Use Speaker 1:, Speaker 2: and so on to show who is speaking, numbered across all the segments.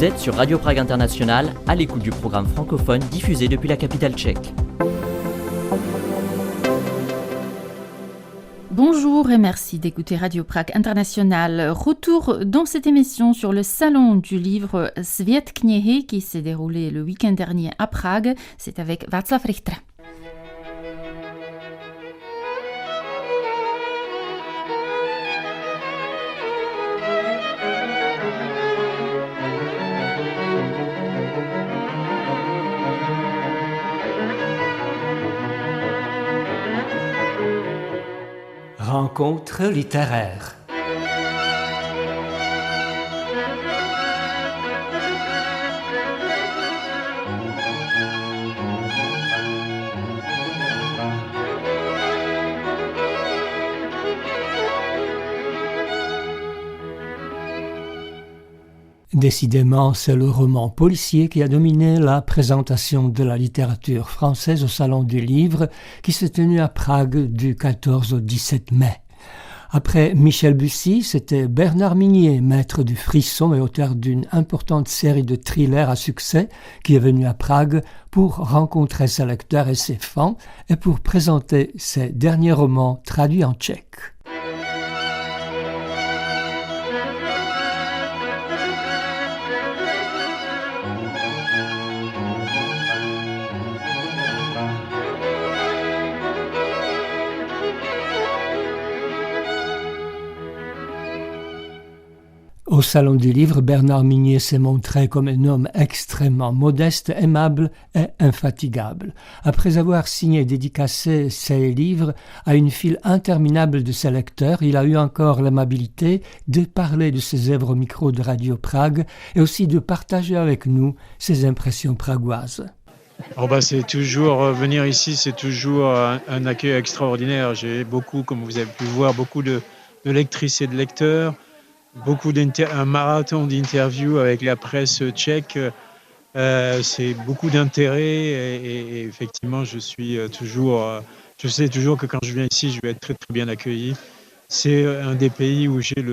Speaker 1: Vous êtes sur Radio Prague International, à l'écoute du programme francophone diffusé depuis la capitale tchèque.
Speaker 2: Bonjour et merci d'écouter Radio Prague International. Retour dans cette émission sur le salon du livre Svět knihy qui s'est déroulé le week-end dernier à Prague. C'est avec Václav Richter.
Speaker 3: Rencontre littéraire. Décidément, c'est le roman policier qui a dominé la présentation de la littérature française au Salon du Livre qui s'est tenu à Prague du 14 au 17 mai. Après Michel Bussy, c'était Bernard Minier, maître du frisson et auteur d'une importante série de thrillers à succès, qui est venu à Prague pour rencontrer ses lecteurs et ses fans et pour présenter ses derniers romans traduits en tchèque. Au Salon du Livre, Bernard Minier s'est montré comme un homme extrêmement modeste, aimable et infatigable. Après avoir signé et dédicacé ses livres à une file interminable de ses lecteurs, il a eu encore l'amabilité de parler de ses œuvres au micro de Radio Prague et aussi de partager avec nous ses impressions pragoises.
Speaker 4: C'est toujours, venir ici, c'est toujours un accueil extraordinaire. J'ai beaucoup, comme vous avez pu voir, beaucoup de lectrices et de lecteurs. Un marathon d'interviews avec la presse tchèque, c'est beaucoup d'intérêt et effectivement je sais toujours que quand je viens ici je vais être très très bien accueilli. C'est un des pays où j'ai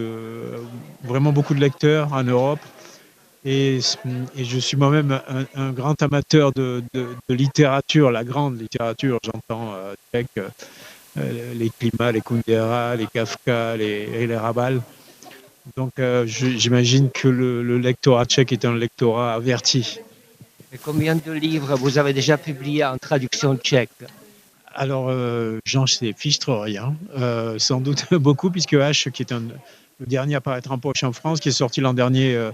Speaker 4: vraiment beaucoup de lecteurs en Europe et je suis moi-même un grand amateur de littérature, la grande littérature, j'entends tchèque, les Klima, les Kundera, les Kafka, les Rabal. Donc j'imagine que le lectorat tchèque est un lectorat averti.
Speaker 5: Et combien de livres vous avez déjà publiés en traduction tchèque ?
Speaker 4: Alors j'en sais fichtre rien, sans doute beaucoup, puisque H, qui est le dernier à paraître en poche en France, qui est sorti l'an dernier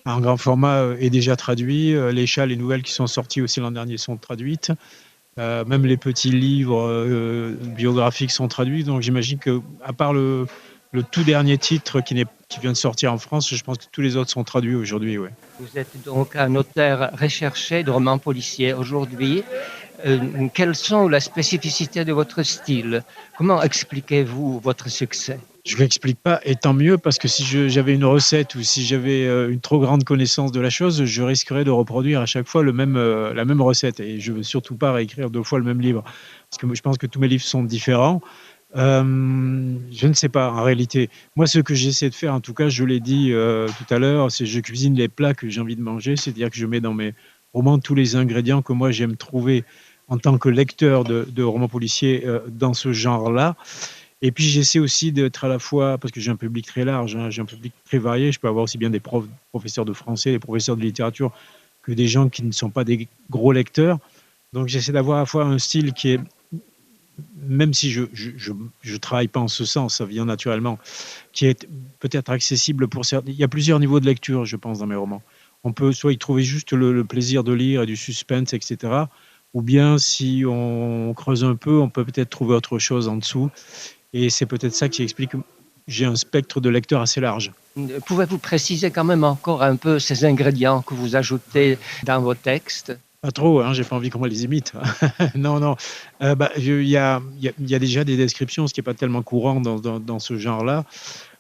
Speaker 4: en grand format, est déjà traduit. Les chats, les nouvelles qui sont sorties aussi l'an dernier sont traduites. Même les petits livres biographiques sont traduits. Donc j'imagine qu'à part le tout dernier titre qui vient de sortir en France, je pense que tous les autres sont traduits aujourd'hui. Ouais.
Speaker 5: Vous êtes donc un auteur recherché de romans policiers aujourd'hui. Quelles sont les spécificités de votre style ? Comment expliquez-vous votre succès ?
Speaker 4: Je ne l'explique pas, et tant mieux, parce que si j'avais une recette ou si j'avais une trop grande connaissance de la chose, je risquerais de reproduire à chaque fois la même recette. Et je ne veux surtout pas réécrire 2 fois le même livre, parce que je pense que tous mes livres sont différents. Je ne sais pas en réalité. Moi, ce que j'essaie de faire, en tout cas, je l'ai dit tout à l'heure, c'est que je cuisine les plats que j'ai envie de manger, c'est-à-dire que je mets dans mes romans tous les ingrédients que moi j'aime trouver en tant que lecteur de romans policiers dans ce genre-là. Et puis j'essaie aussi d'être à la fois, parce que j'ai un public très large, j'ai un public très varié, je peux avoir aussi bien des professeurs de français, des professeurs de littérature, que des gens qui ne sont pas des gros lecteurs. Donc j'essaie d'avoir à la fois un style qui est, même si je travaille pas en ce sens, ça vient naturellement, qui est peut-être accessible pour certains. Il y a plusieurs niveaux de lecture, je pense, dans mes romans. On peut soit y trouver juste le plaisir de lire et du suspense, etc. Ou bien, si on creuse un peu, on peut peut-être trouver autre chose en dessous. Et c'est peut-être ça qui explique que j'ai un spectre de lecteurs assez large.
Speaker 5: Pouvez-vous préciser quand même encore un peu ces ingrédients que vous ajoutez dans vos textes ?
Speaker 4: Pas trop, j'ai pas envie qu'on me les imite. Non. Il y a déjà des descriptions, ce qui n'est pas tellement courant dans ce genre-là.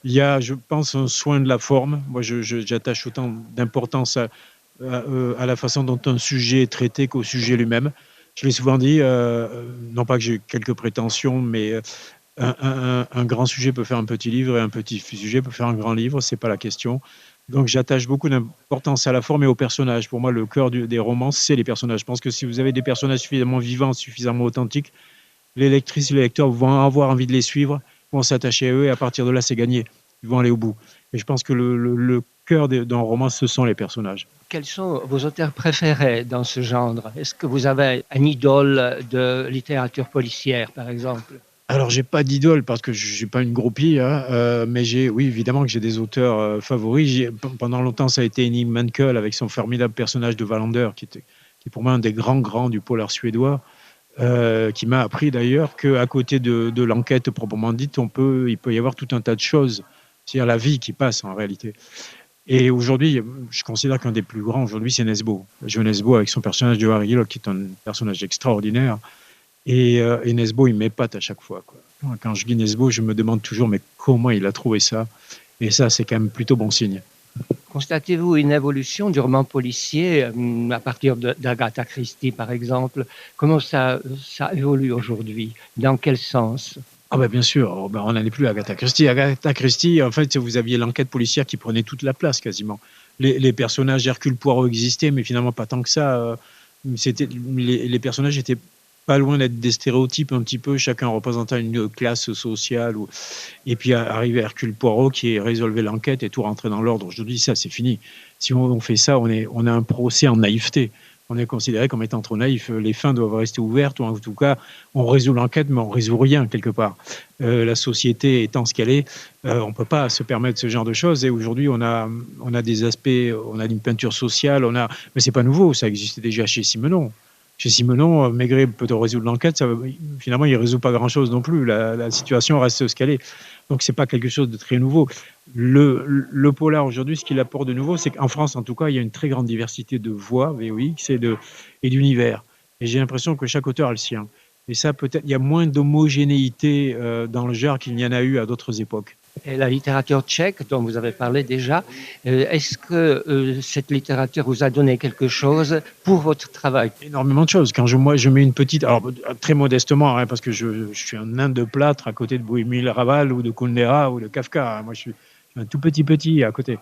Speaker 4: Il y a, je pense, un soin de la forme. Moi, j'attache autant d'importance à la façon dont un sujet est traité qu'au sujet lui-même. Je l'ai souvent dit, non pas que j'ai quelques prétentions, mais un grand sujet peut faire un petit livre et un petit sujet peut faire un grand livre, c'est pas la question. Donc j'attache beaucoup d'importance à la forme et aux personnages. Pour moi, le cœur des romans, c'est les personnages. Je pense que si vous avez des personnages suffisamment vivants, suffisamment authentiques, les lectrices et les lecteurs vont avoir envie de les suivre, vont s'attacher à eux, et à partir de là, c'est gagné. Ils vont aller au bout. Et je pense que le cœur d'un roman, ce sont les personnages.
Speaker 5: Quels sont vos auteurs préférés dans ce genre? Est-ce que vous avez un idole de littérature policière, par exemple?
Speaker 4: Alors, j'ai pas d'idole parce que je suis pas une groupie, hein, mais oui, évidemment que j'ai des auteurs favoris. Pendant longtemps, ça a été Henning Mankell avec son formidable personnage de Wallander, qui est pour moi un des grands du polar suédois, qui m'a appris d'ailleurs qu'à côté de l'enquête proprement dite, il peut y avoir tout un tas de choses, c'est-à-dire la vie qui passe en réalité. Et aujourd'hui, je considère qu'un des plus grands aujourd'hui, c'est Nesbo. Joe Nesbo avec son personnage de Harry Hill, qui est un personnage extraordinaire. Et Nesbo, il m'épate à chaque fois, quoi. Quand je lis Nesbo, je me demande toujours, mais comment il a trouvé ça? Et ça, c'est quand même plutôt bon signe.
Speaker 5: Constatez-vous une évolution du roman policier à partir d'Agatha Christie, par exemple? Comment ça évolue aujourd'hui? Dans quel sens?
Speaker 4: Ah ben bien sûr, on n'en est plus à Agatha Christie. Agatha Christie, en fait, vous aviez l'enquête policière qui prenait toute la place quasiment. Les personnages Hercule Poirot existaient, mais finalement pas tant que ça. Les personnages étaient pas loin d'être des stéréotypes un petit peu, chacun représentant une classe sociale. Et puis arrivé Hercule Poirot qui résolvait l'enquête et tout rentrait dans l'ordre. Aujourd'hui, ça, c'est fini. Si on fait ça, on a un procès en naïveté. On est considéré comme étant trop naïf. Les fins doivent rester ouvertes, ou en tout cas, on résout l'enquête, mais on résout rien quelque part. La société étant ce qu'elle est, on peut pas se permettre ce genre de choses. Et aujourd'hui, on a des aspects, on a une peinture sociale, mais c'est pas nouveau, ça existait déjà chez Simenon. Chez Simenon, Maigret peut résoudre l'enquête, finalement, il ne résout pas grand-chose non plus. La situation reste ce qu'elle est. Donc, ce n'est pas quelque chose de très nouveau. Le polar, aujourd'hui, ce qu'il apporte de nouveau, c'est qu'en France, en tout cas, il y a une très grande diversité de voix, VOX, et d'univers. Et j'ai l'impression que chaque auteur a le sien. Et ça, peut-être, il y a moins d'homogénéité dans le genre qu'il n'y en a eu à d'autres époques.
Speaker 5: Et la littérature tchèque, dont vous avez parlé déjà, est-ce que cette littérature vous a donné quelque chose pour votre travail?
Speaker 4: Énormément de choses. Quand moi je mets une petite, alors très modestement, hein, parce que je suis un nain de plâtre à côté de Bohémil Raval ou de Kundera ou de Kafka. Hein. Moi, je suis un tout petit à côté.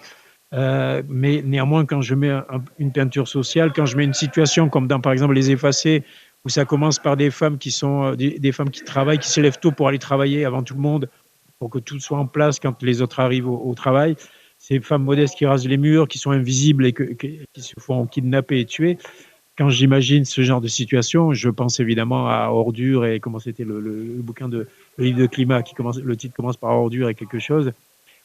Speaker 4: Mais néanmoins, quand je mets une peinture sociale, quand je mets une situation comme dans, par exemple, Les Effacés, où ça commence par des femmes qui sont des femmes qui travaillent, qui se lèvent tôt pour aller travailler avant tout le monde, pour que tout soit en place quand les autres arrivent au travail. Ces femmes modestes qui rasent les murs, qui sont invisibles et qui se font kidnapper et tuer. Quand j'imagine ce genre de situation, je pense évidemment à Ordure et comment c'était le bouquin le livre de climat le titre commence par Ordure et quelque chose,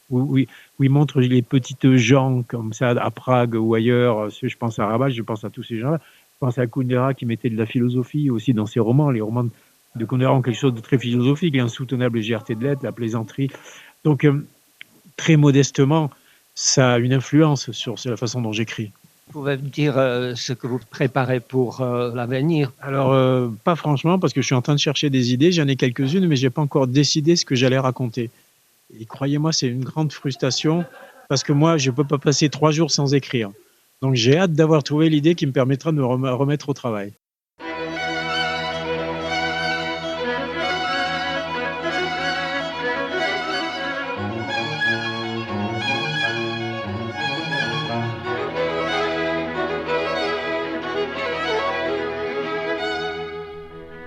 Speaker 4: où il montre les petites gens comme ça à Prague ou ailleurs. Je pense à Rabat, je pense à tous ces gens-là. Je pense à Kundera qui mettait de la philosophie aussi dans ses romans. Les romans de Kundera ont quelque chose de très philosophique, l'insoutenable légèreté de l'être, la plaisanterie. Donc, très modestement, ça a une influence sur la façon dont j'écris.
Speaker 5: Vous pouvez me dire ce que vous préparez pour l'avenir?
Speaker 4: Alors, pas franchement, parce que je suis en train de chercher des idées. J'en ai quelques-unes, mais je n'ai pas encore décidé ce que j'allais raconter. Et croyez-moi, c'est une grande frustration, parce que moi, je ne peux pas passer 3 jours sans écrire. Donc, j'ai hâte d'avoir trouvé l'idée qui me permettra de me remettre au travail.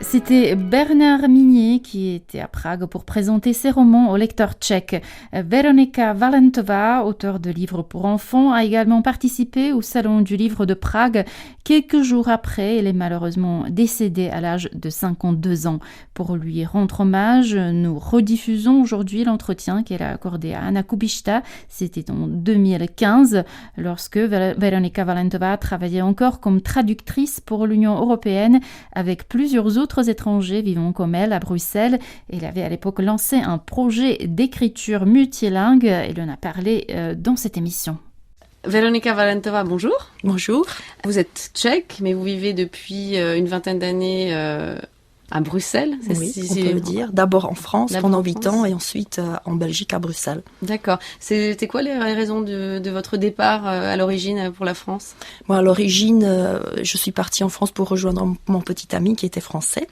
Speaker 2: C'était Bernard Minier qui était à Prague pour présenter ses romans aux lecteurs tchèques. Veronika Valentová, auteure de livres pour enfants, a également participé au Salon du livre de Prague. Quelques jours après, elle est malheureusement décédée à l'âge de 52 ans. Pour lui rendre hommage, nous rediffusons aujourd'hui l'entretien qu'elle a accordé à Anna Kubishta. C'était en 2015, lorsque Veronika Valentová travaillait encore comme traductrice pour l'Union européenne avec plusieurs autres étrangers vivant comme elle à Bruxelles. Elle avait à l'époque lancé un projet d'écriture multilingue. Elle en a parlé dans cette émission.
Speaker 6: Veronika Valentová, bonjour.
Speaker 7: Bonjour.
Speaker 6: Vous êtes tchèque, mais vous vivez depuis une vingtaine d'années à Bruxelles.
Speaker 7: Oui, on peut le dire. D'abord en France pendant 8 ans et ensuite en Belgique à Bruxelles.
Speaker 6: D'accord. C'était quoi les raisons de votre départ à l'origine pour la France?
Speaker 7: Moi, à l'origine, je suis partie en France pour rejoindre mon petit ami qui était français.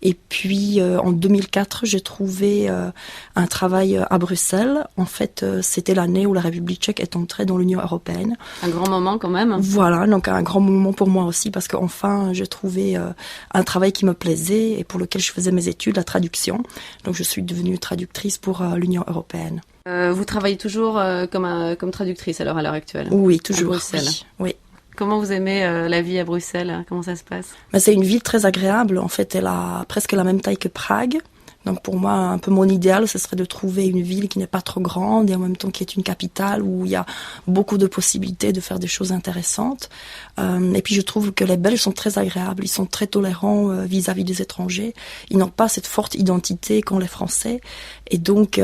Speaker 7: Et puis en 2004, j'ai trouvé un travail à Bruxelles. En fait, c'était l'année où la République tchèque est entrée dans l'Union européenne.
Speaker 6: Un grand moment quand même.
Speaker 7: Voilà, donc un grand moment pour moi aussi parce qu'enfin, j'ai trouvé un travail qui me plaisait et pour lequel je faisais mes études, la traduction. Donc je suis devenue traductrice pour l'Union européenne.
Speaker 6: Vous travaillez toujours comme traductrice alors à l'heure actuelle?
Speaker 7: Oui, toujours.
Speaker 6: À Bruxelles.
Speaker 7: Oui.
Speaker 6: Comment vous aimez la vie à Bruxelles? Comment ça se passe?
Speaker 7: C'est une ville très agréable. En fait, elle a presque la même taille que Prague. Donc pour moi, un peu mon idéal, ce serait de trouver une ville qui n'est pas trop grande et en même temps qui est une capitale où il y a beaucoup de possibilités de faire des choses intéressantes. Et puis je trouve que les Belges sont très agréables, ils sont très tolérants vis-à-vis des étrangers. Ils n'ont pas cette forte identité qu'ont les Français. Et donc,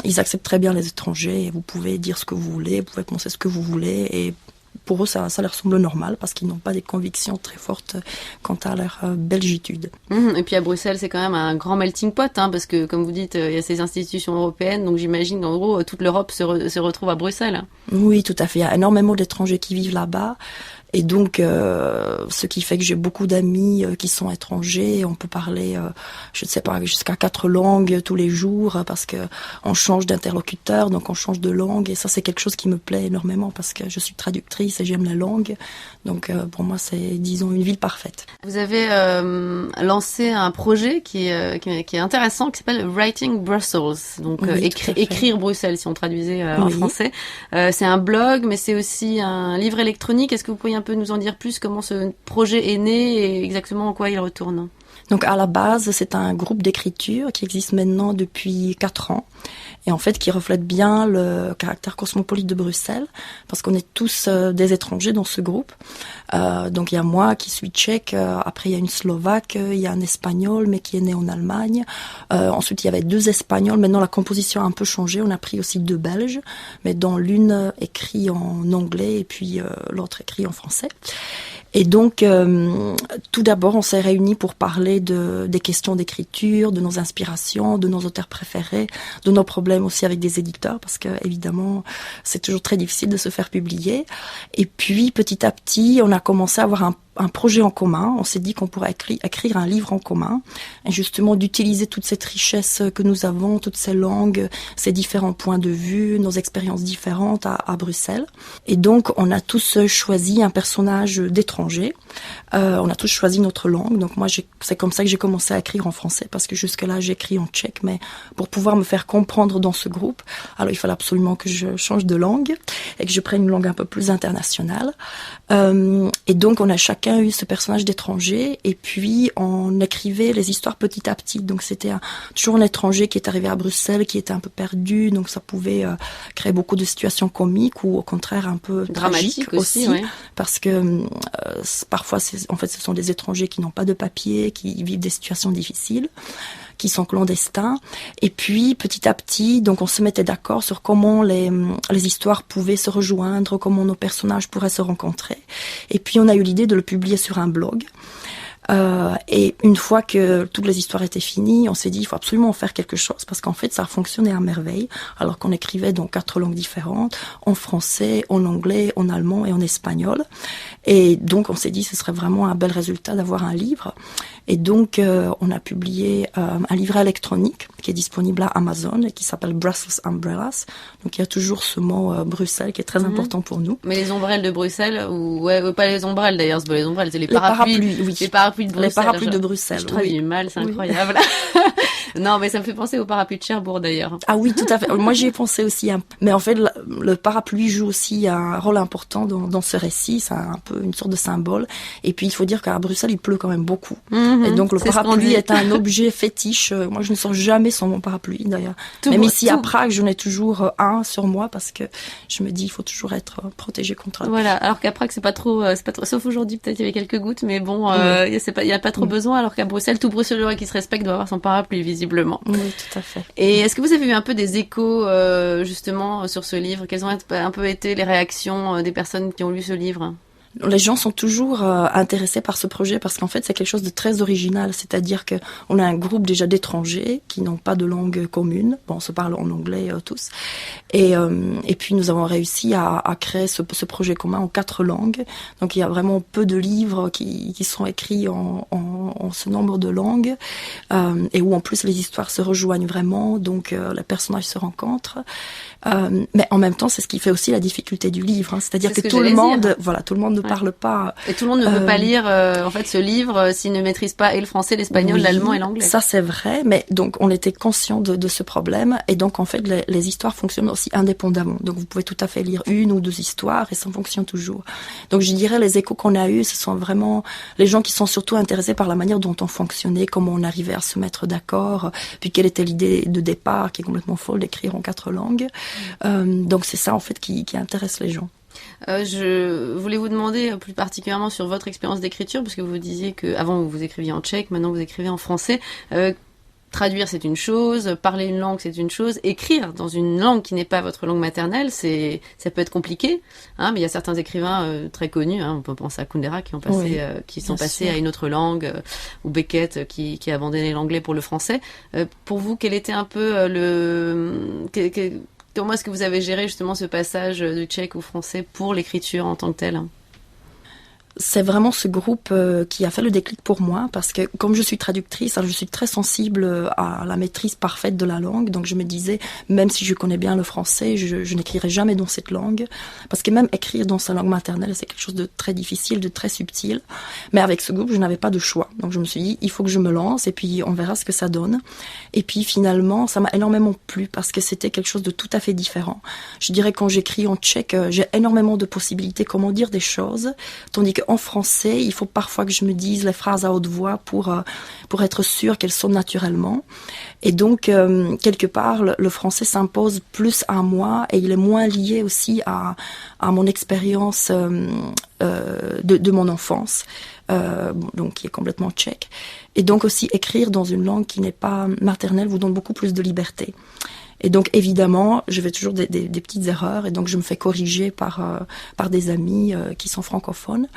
Speaker 7: ils acceptent très bien les étrangers. Et vous pouvez dire ce que vous voulez, vous pouvez penser ce que vous voulez. Et pour eux, ça leur semble normal parce qu'ils n'ont pas des convictions très fortes quant à leur belgitude.
Speaker 6: Et puis à Bruxelles, c'est quand même un grand melting pot, parce que comme vous dites, il y a ces institutions européennes, donc j'imagine en gros toute l'Europe se retrouve à Bruxelles.
Speaker 7: Oui, tout à fait. Il y a énormément d'étrangers qui vivent là-bas. Et donc, ce qui fait que j'ai beaucoup d'amis qui sont étrangers. On peut parler, je ne sais pas, jusqu'à 4 langues tous les jours parce que on change d'interlocuteur, donc on change de langue. Et ça, c'est quelque chose qui me plaît énormément parce que je suis traductrice et j'aime la langue. Donc, pour moi, c'est, disons, une ville parfaite.
Speaker 6: Vous avez lancé un projet qui est intéressant, qui s'appelle Writing Brussels. Donc,
Speaker 7: oui,
Speaker 6: écrire Bruxelles, si on traduisait en français. C'est un blog, mais c'est aussi un livre électronique. Est-ce que vous pourriez un peu nous en dire plus comment ce projet est né et exactement en quoi il retourne?
Speaker 7: Donc à la base, c'est un groupe d'écriture qui existe maintenant depuis 4 ans et en fait qui reflète bien le caractère cosmopolite de Bruxelles parce qu'on est tous des étrangers dans ce groupe. Donc il y a moi qui suis tchèque, après il y a une Slovaque, il y a un Espagnol mais qui est né en Allemagne. Ensuite il y avait 2 Espagnols, maintenant la composition a un peu changé, on a pris aussi 2 Belges, mais dont l'une écrit en anglais et puis l'autre écrit en français. Et donc, tout d'abord, on s'est réunis pour parler des questions d'écriture, de nos inspirations, de nos auteurs préférés, de nos problèmes aussi avec des éditeurs, parce que évidemment, c'est toujours très difficile de se faire publier. Et puis, petit à petit, on a commencé à avoir un projet en commun. On s'est dit qu'on pourrait écrire un livre en commun et justement d'utiliser toute cette richesse que nous avons, toutes ces langues, ces différents points de vue, nos expériences différentes à Bruxelles. Et donc, on a tous choisi un personnage d'étranger. On a tous choisi notre langue. Donc moi, c'est comme ça que j'ai commencé à écrire en français parce que jusque-là, j'écris en tchèque. Mais pour pouvoir me faire comprendre dans ce groupe, alors il fallait absolument que je change de langue et que je prenne une langue un peu plus internationale. Et donc, on a chacun eu ce personnage d'étranger et puis on écrivait les histoires petit à petit. Donc c'était toujours un étranger qui est arrivé à Bruxelles, qui était un peu perdu, donc ça pouvait créer beaucoup de situations comiques ou au contraire un peu tragiques aussi parce que parfois ce sont des étrangers qui n'ont pas de papier, qui vivent des situations difficiles, qui sont clandestins. Et puis, petit à petit, donc on se mettait d'accord sur comment les histoires pouvaient se rejoindre, comment nos personnages pourraient se rencontrer. Et puis, on a eu l'idée de le publier sur un blog. Et une fois que toutes les histoires étaient finies, on s'est dit il faut absolument en faire quelque chose parce qu'en fait ça a fonctionné à merveille alors qu'on écrivait dans 4 langues différentes, en français, en anglais, en allemand et en espagnol. Et donc on s'est dit ce serait vraiment un bel résultat d'avoir un livre. Et donc on a publié un livret électronique qui est disponible à Amazon et qui s'appelle Brussels Umbrellas. Donc il y a toujours ce mot Bruxelles qui est très important pour nous.
Speaker 6: Mais les ombrelles de Bruxelles, ou pas les ombrelles d'ailleurs, c'est pas les ombrelles, c'est les parapluies.
Speaker 7: Oui.
Speaker 6: Les parapluies de Bruxelles.
Speaker 7: Les parapluies de Bruxelles.
Speaker 6: Je traduis mal, c'est incroyable. Non, mais ça me fait penser au parapluie de Cherbourg d'ailleurs.
Speaker 7: Ah oui, tout à fait. Moi j'y ai pensé aussi. Mais en fait, le parapluie joue aussi un rôle important dans ce récit. C'est un peu une sorte de symbole. Et puis il faut dire qu'à Bruxelles, il pleut quand même beaucoup. Et donc le parapluie est un objet fétiche. Moi je ne sors jamais sans mon parapluie d'ailleurs. Même ici à Prague, j'en ai toujours un sur moi parce que je me dis il faut toujours être protégé contre.
Speaker 6: Voilà. Alors qu'à Prague c'est pas trop. Sauf aujourd'hui peut-être il y avait quelques gouttes, mais bon, il y a pas trop besoin. Alors qu'à Bruxelles, tout Bruxellois qui se respecte doit avoir son parapluie visiblement.
Speaker 7: Oui, tout à fait.
Speaker 6: Et est-ce que vous avez eu un peu des échos justement sur ce livre? Quelles ont un peu été les réactions des personnes qui ont lu ce livre?
Speaker 7: Les gens sont toujours intéressés par ce projet parce qu'en fait c'est quelque chose de très original, c'est-à-dire que on a un groupe déjà d'étrangers qui n'ont pas de langue commune, bon on se parle en anglais tous, et puis nous avons réussi à créer ce projet commun en 4 langues, donc il y a vraiment peu de livres qui sont écrits en ce nombre de langues, et où en plus les histoires se rejoignent vraiment, donc les personnages se rencontrent. Mais en même temps, c'est ce qui fait aussi la difficulté du livre, hein. C'est-à-dire que tout le monde ne parle pas.
Speaker 6: Et tout le monde ne peut pas lire en fait ce livre s'il ne maîtrise pas et le français, l'espagnol, l'allemand et l'anglais.
Speaker 7: Ça c'est vrai, mais donc on était conscient de ce problème et donc en fait les histoires fonctionnent aussi indépendamment. Donc vous pouvez tout à fait lire 1 ou 2 histoires et ça fonctionne toujours. Donc je dirais les échos qu'on a eus, ce sont vraiment les gens qui sont surtout intéressés par la manière dont on fonctionnait, comment on arrivait à se mettre d'accord, puis quelle était l'idée de départ qui est complètement folle d'écrire en 4 langues. Donc c'est ça en fait qui intéresse les gens.
Speaker 6: Je voulais vous demander plus particulièrement sur votre expérience d'écriture, parce que vous disiez que avant vous écriviez en tchèque, maintenant vous écrivez en français. Traduire c'est une chose, parler une langue c'est une chose, écrire dans une langue qui n'est pas votre langue maternelle, ça peut être compliqué, hein, mais il y a certains écrivains très connus, hein, on peut penser à Kundera qui sont passés à une autre langue, ou Beckett qui a abandonné l'anglais pour le français. Pour vous, quel était un peu comment est-ce que vous avez géré justement ce passage du tchèque au français pour l'écriture en tant que telle ?
Speaker 7: C'est vraiment ce groupe qui a fait le déclic pour moi parce que comme je suis traductrice, alors je suis très sensible à la maîtrise parfaite de la langue, donc je me disais même si je connais bien le français, je n'écrirai jamais dans cette langue parce que même écrire dans sa langue maternelle c'est quelque chose de très difficile, de très subtil, mais avec ce groupe je n'avais pas de choix, donc je me suis dit il faut que je me lance et puis on verra ce que ça donne. Et puis finalement ça m'a énormément plu parce que c'était quelque chose de tout à fait différent. Je dirais quand j'écris en tchèque j'ai énormément de possibilités comment dire des choses, tandis que en français, il faut parfois que je me dise les phrases à haute voix pour être sûre qu'elles sonnent naturellement. Et donc, quelque part, le français s'impose plus à moi et il est moins lié aussi à mon expérience de mon enfance, donc qui est complètement tchèque. Et donc aussi, écrire dans une langue qui n'est pas maternelle vous donne beaucoup plus de liberté. Et donc évidemment, je fais toujours des petites erreurs et donc je me fais corriger par des amis qui sont francophones.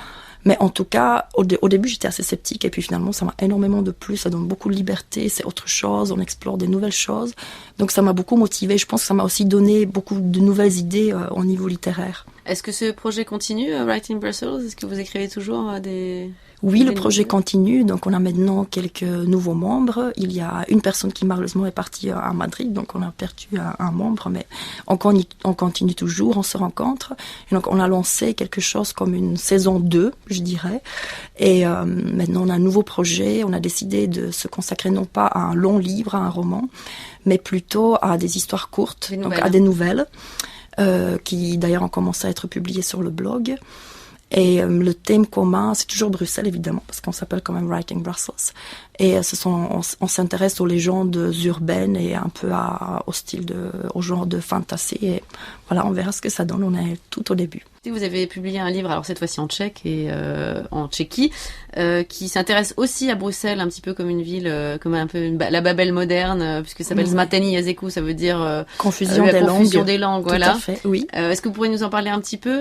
Speaker 7: Mais en tout cas, au début, j'étais assez sceptique et puis finalement, ça m'a énormément de plus. Ça donne beaucoup de liberté, c'est autre chose, on explore des nouvelles choses. Donc ça m'a beaucoup motivée. Je pense que ça m'a aussi donné beaucoup de nouvelles idées au niveau littéraire.
Speaker 6: Est-ce que ce projet continue, Writing Brussels ? Est-ce que vous écrivez toujours des...
Speaker 7: Oui, le projet continue, donc on a maintenant quelques nouveaux membres. Il y a une personne qui malheureusement est partie à Madrid, donc on a perdu un membre, mais on continue toujours, on se rencontre. Et donc on a lancé quelque chose comme une saison 2, je dirais. Et maintenant on a un nouveau projet, on a décidé de se consacrer non pas à un long livre, à un roman, mais plutôt à des histoires courtes, donc à des nouvelles, qui d'ailleurs ont commencé à être publiées sur le blog. Et le thème commun, c'est toujours Bruxelles, évidemment, parce qu'on s'appelle quand même Writing Brussels. Et on s'intéresse aux légendes urbaines et un peu au genre de fantasy. Et voilà, on verra ce que ça donne. On est tout au début.
Speaker 6: Vous avez publié un livre, alors cette fois-ci en tchèque et en Tchéquie, qui s'intéresse aussi à Bruxelles, un petit peu comme une ville, comme un peu la Babel moderne, puisque ça s'appelle Zmateni Jeziku, ça veut dire
Speaker 7: confusion des langues.
Speaker 6: Voilà.
Speaker 7: Tout à fait, oui.
Speaker 6: Est-ce que vous pourriez nous en parler un petit peu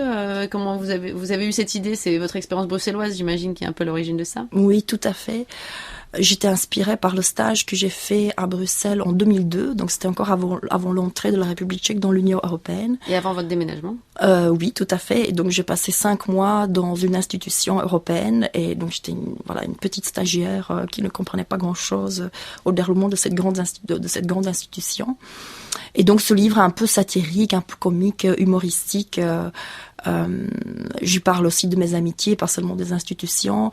Speaker 6: comment vous avez eu cette idée? C'est votre expérience bruxelloise, j'imagine, qui est un peu l'origine de ça.
Speaker 7: Oui, tout à fait. J'étais inspirée par le stage que j'ai fait à Bruxelles en 2002, donc c'était encore avant l'entrée de la République tchèque dans l'Union européenne.
Speaker 6: Et avant votre déménagement?
Speaker 7: Oui, tout à fait. Et donc j'ai passé 5 mois dans une institution européenne, et donc j'étais une petite stagiaire qui ne comprenait pas grand-chose au déroulement de cette grande institution. Et donc ce livre est un peu satirique, un peu comique, humoristique. J'y parle aussi de mes amitiés, pas seulement des institutions.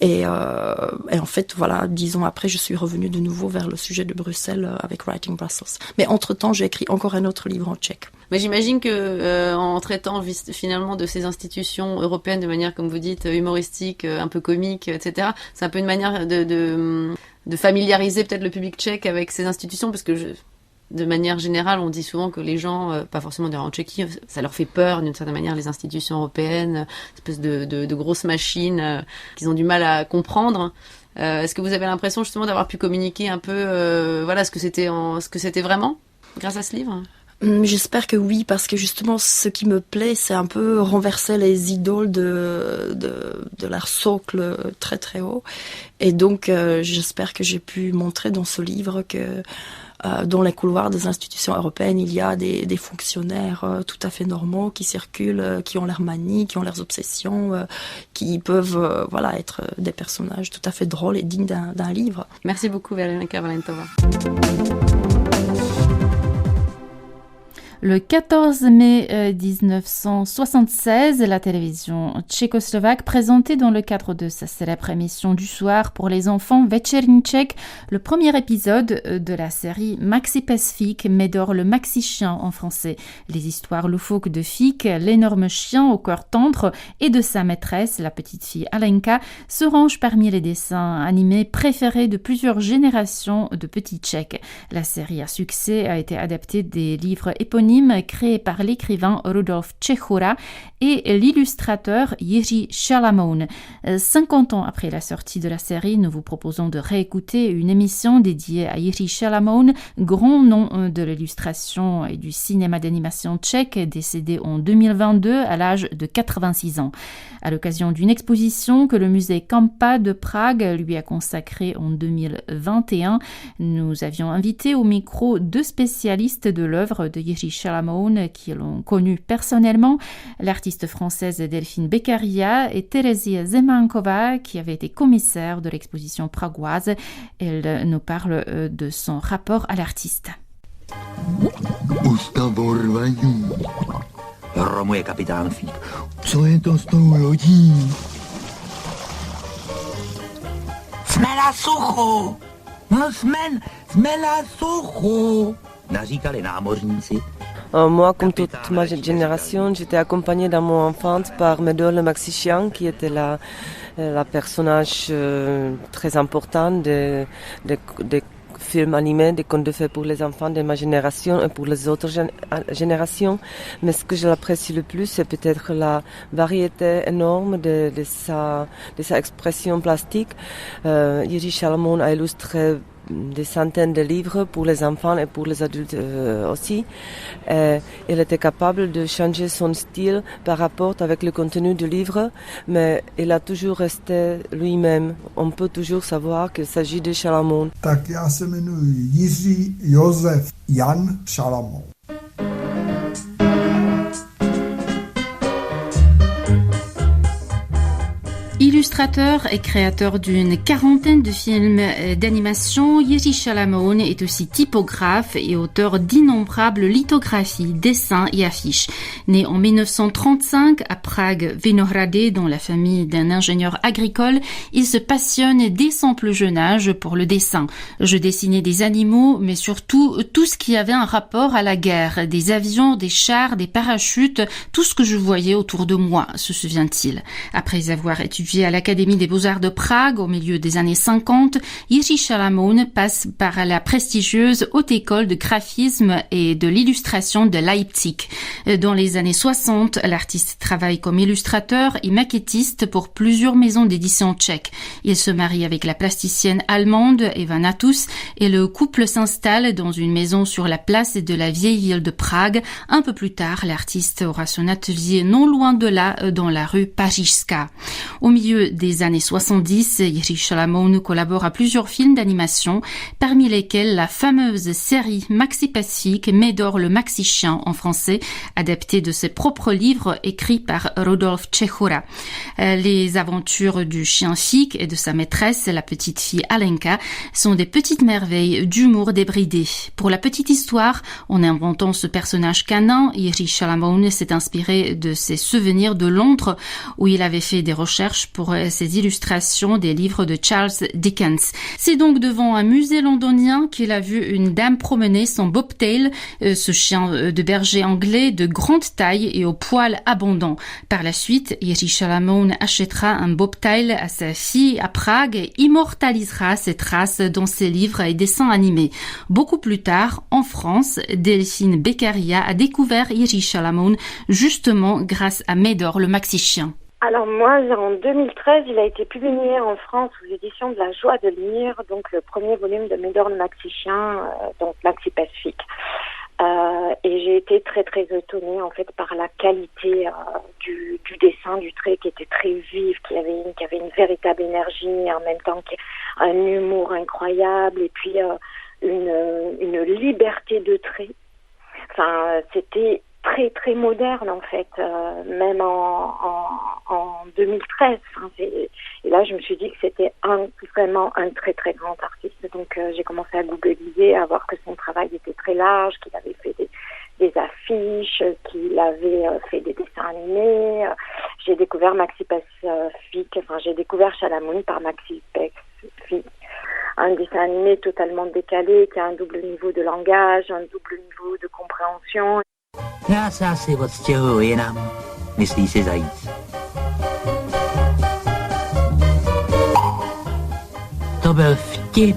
Speaker 7: Et en fait, voilà, 10 ans après, je suis revenue de nouveau vers le sujet de Bruxelles avec Writing Brussels. Mais entre-temps, j'ai écrit encore un autre livre en tchèque.
Speaker 6: Mais j'imagine que en traitant finalement de ces institutions européennes de manière, comme vous dites, humoristique, un peu comique, etc., c'est un peu une manière de familiariser peut-être le public tchèque avec ces institutions, parce que de manière générale, on dit souvent que les gens, pas forcément d'ailleurs en Tchéquie, ça leur fait peur d'une certaine manière, les institutions européennes, espèce de grosses machines qu'ils ont du mal à comprendre. Est-ce que vous avez l'impression justement d'avoir pu communiquer un peu ce que c'était vraiment grâce à ce livre ?
Speaker 7: J'espère que oui, parce que justement, ce qui me plaît, c'est un peu renverser les idoles de leur socle très très haut. Et donc, j'espère que j'ai pu montrer dans ce livre que dans les couloirs des institutions européennes, il y a des fonctionnaires tout à fait normaux qui circulent, qui ont leurs manies, qui ont leurs obsessions, qui peuvent être des personnages tout à fait drôles et dignes d'un livre.
Speaker 6: Merci beaucoup, Veronika Valentova.
Speaker 2: Le 14 mai 1976, la télévision tchécoslovaque présentait dans le cadre de sa célèbre émission du soir pour les enfants Večerní Čech le premier épisode de la série Maxi pes Fík, Médor le Maxi Chien en français. Les histoires loufoques de Fík, l'énorme chien au cœur tendre, et de sa maîtresse, la petite fille Alenka, se rangent parmi les dessins animés préférés de plusieurs générations de petits Tchèques. La série à succès a été adaptée des livres éponymes créé par l'écrivain Rudolf Čechura et l'illustrateur Jiří Šalamoun. 50 ans après la sortie de la série, nous vous proposons de réécouter une émission dédiée à Jiří Šalamoun, grand nom de l'illustration et du cinéma d'animation tchèque, décédé en 2022 à l'âge de 86 ans. À l'occasion d'une exposition que le musée Kampa de Prague lui a consacrée en 2021, nous avions invité au micro 2 spécialistes de l'œuvre de Jiří Šalamoun qui l'ont connu personnellement, l'artiste française Delphine Beccaria et Terezie Zemanková qui avait été commissaire de l'exposition pragoise. Elle nous parle de son rapport à l'artiste.
Speaker 8: Ustavorvaní. Romuje kapitán Fík. Co je to s tou lodí? Jsme na suchu! No jsme na suchu! Naříkali námořníci.
Speaker 9: Moi, comme toute ma génération, j'étais accompagnée dans mon enfance par Médor le Maxi Chien, qui était la personnage très important des films animés, des contes de fées pour les enfants de ma génération et pour les autres générations. Mais ce que je l'apprécie le plus, c'est peut-être la variété énorme de sa expression plastique. Jiří Šalamoun a illustré des centaines de livres pour les enfants et pour les adultes aussi. Il était capable de changer son style par rapport avec le contenu du livre, mais il a toujours resté lui-même. On peut toujours savoir qu'il s'agit de Šalamoun.
Speaker 10: Tak já se jmenuji Jiří Josef Jan Šalamoun.
Speaker 2: Illustrateur et créateur d'une quarantaine de films d'animation, Jiří Šalamoun est aussi typographe et auteur d'innombrables lithographies, dessins et affiches. Né en 1935 à Prague, Vinohrady, dans la famille d'un ingénieur agricole, il se passionne dès son plus jeune âge pour le dessin. Je dessinais des animaux, mais surtout tout ce qui avait un rapport à la guerre, des avions, des chars, des parachutes, tout ce que je voyais autour de moi, se souvient-il. Après avoir étudié à l'Académie des Beaux-Arts de Prague au milieu des années 50, Jiří Šalamoun passe par la prestigieuse Haute École de graphisme et de l'illustration de Leipzig. Dans les années 60, l'artiste travaille comme illustrateur et maquettiste pour plusieurs maisons d'édition tchèques. Il se marie avec la plasticienne allemande Eva Natus et le couple s'installe dans une maison sur la place de la vieille ville de Prague. Un peu plus tard, l'artiste aura son atelier non loin de là, dans la rue Pařížská. Au milieu des années 70, Jiří Šalamoun collabore à plusieurs films d'animation, parmi lesquels la fameuse série Maxi pes Fík, Médor le Maxi Chien en français, adaptée de ses propres livres écrits par Rudolf Čechura. Les aventures du chien Fík et de sa maîtresse, la petite fille Alenka, sont des petites merveilles d'humour débridé. Pour la petite histoire, en inventant ce personnage canin, Jiří Šalamoun s'est inspiré de ses souvenirs de Londres, où il avait fait des recherches pour ses illustrations des livres de Charles Dickens. C'est donc devant un musée londonien qu'il a vu une dame promener son bobtail, ce chien de berger anglais de grande taille et aux poils abondants. Par la suite, Jiří Šalamoun achètera un bobtail à sa fille à Prague et immortalisera ses traces dans ses livres et dessins animés. Beaucoup plus tard, en France, Delphine Beccaria a découvert Jiří Šalamoun justement grâce à Médor le Maxi Chien.
Speaker 11: Alors moi, en 2013, il a été publié en France aux éditions de La Joie de lire, donc le premier volume de Médor le Maxi Chien, donc Maxi pes Fík. Et j'ai été très très étonnée en fait par la qualité du dessin, du trait qui était très vif, qui avait une véritable énergie, en même temps un humour incroyable, et puis une liberté de trait. Enfin, c'était très très moderne en fait, même en 2013. Et là, je me suis dit que c'était vraiment un très très grand artiste. Donc, j'ai commencé à googliser, à voir que son travail était très large, qu'il avait fait des affiches, qu'il avait fait des dessins animés. J'ai découvert j'ai découvert Chalamoun par Maxi Pacific. Un dessin animé totalement décalé, qui a un double niveau de langage, un double niveau de compréhension.
Speaker 8: Já se asi odstěhuju jinam, myslí si zajíc. To byl vtip,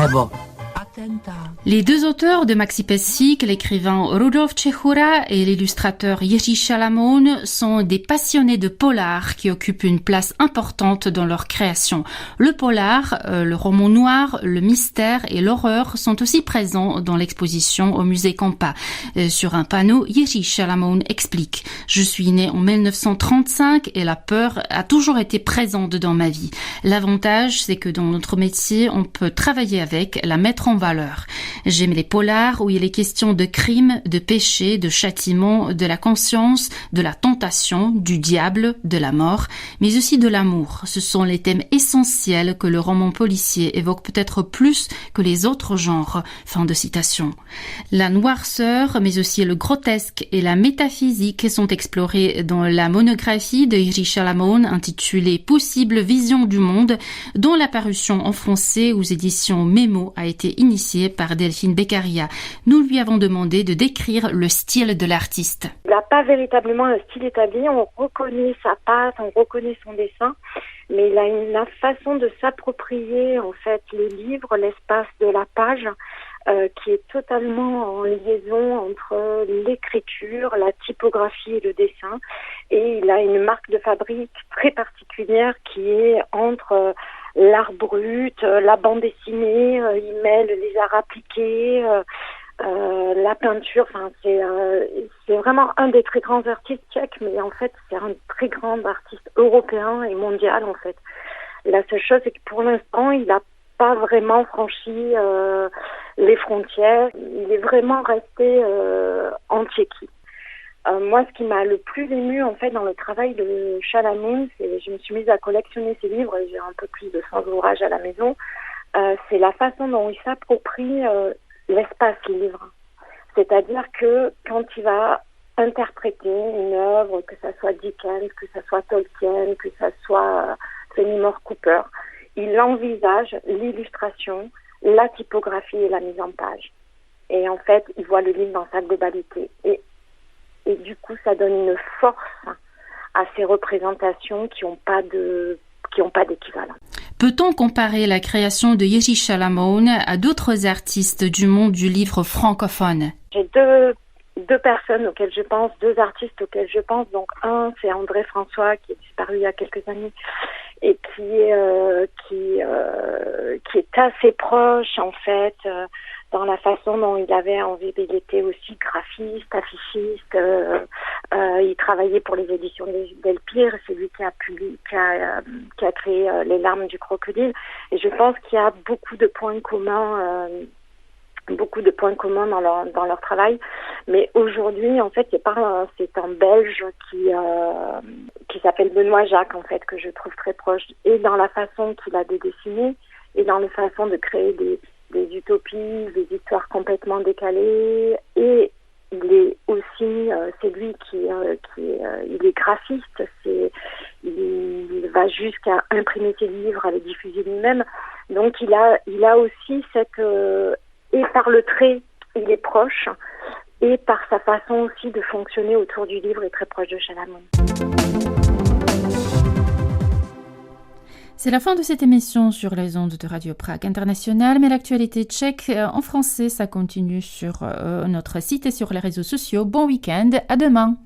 Speaker 8: nebo atentát.
Speaker 2: Les deux auteurs de Maxi Pessic, l'écrivain Rudolf Čechura et l'illustrateur Jiří Šalamoun, sont des passionnés de polar qui occupent une place importante dans leur création. Le polar, le roman noir, le mystère et l'horreur sont aussi présents dans l'exposition au musée Campa. Sur un panneau, Jiří Šalamoun explique « Je suis né en 1935 et la peur a toujours été présente dans ma vie. L'avantage, c'est que dans notre métier, on peut travailler avec, la mettre en valeur. J'aime les polars où il est question de crime, de péché, de châtiment, de la conscience, de la tentation, du diable, de la mort, mais aussi de l'amour. Ce sont les thèmes essentiels que le roman policier évoque peut-être plus que les autres genres. » Fin de citation. La noirceur, mais aussi le grotesque et la métaphysique sont explorés dans la monographie de Jiří Šalamoun intitulée Possible vision du monde, dont la parution en français aux éditions Mémo a été initiée par Delphine Beccaria. Nous lui avons demandé de décrire le style de l'artiste.
Speaker 11: Il n'a pas véritablement un style établi, on reconnaît sa patte, on reconnaît son dessin, mais il a la façon de s'approprier en fait les livres, l'espace de la page, qui est totalement en liaison entre l'écriture, la typographie et le dessin. Et il a une marque de fabrique très particulière qui est entre l'art brut, la bande dessinée, il mêle les arts appliqués, la peinture. Enfin, c'est vraiment un des très grands artistes tchèques, mais en fait, c'est un très grand artiste européen et mondial, en fait. La seule chose, c'est que pour l'instant, il n'a pas vraiment franchi les frontières. Il est vraiment resté en Tchéquie. Moi, ce qui m'a le plus ému en fait dans le travail de Šalamoun, c'est je me suis mise à collectionner ses livres. J'ai un peu plus de 100 ouvrages à la maison. C'est la façon dont il s'approprie l'espace livre. C'est-à-dire que quand il va interpréter une œuvre, que ça soit Dickens, que ça soit Tolkien, que ça soit Fenimore Cooper, il envisage l'illustration, la typographie et la mise en page. Et en fait, il voit le livre dans sa globalité. Et du coup, ça donne une force à ces représentations qui n'ont pas d'équivalent.
Speaker 2: Peut-on comparer la création de Jiří Šalamoun à d'autres artistes du monde du livre francophone?
Speaker 11: J'ai deux personnes auxquelles je pense, deux artistes auxquels je pense. Donc un, c'est André François qui est disparu il y a quelques années et qui est assez proche en fait dans la façon dont il avait envie. Il était aussi graphiste, affichiste. Il travaillait pour les éditions Delpire. C'est lui qui a créé Les larmes du crocodile. Et je pense qu'il y a beaucoup de points communs dans leur travail. Mais aujourd'hui, en fait, c'est un Belge qui s'appelle Benoît Jacques, en fait, que je trouve très proche, et dans la façon qu'il a de dessiner, et dans la façon de créer des utopies, des histoires complètement décalées, et il est aussi, c'est lui il est graphiste, il va jusqu'à imprimer ses livres, à les diffuser lui-même. Donc il a aussi cette, et par le trait, il est proche, et par sa façon aussi de fonctionner autour du livre, est très proche de Šalamoun.
Speaker 2: C'est la fin de cette émission sur les ondes de Radio Prague International, mais l'actualité tchèque en français, ça continue sur notre site et sur les réseaux sociaux. Bon week-end, à demain!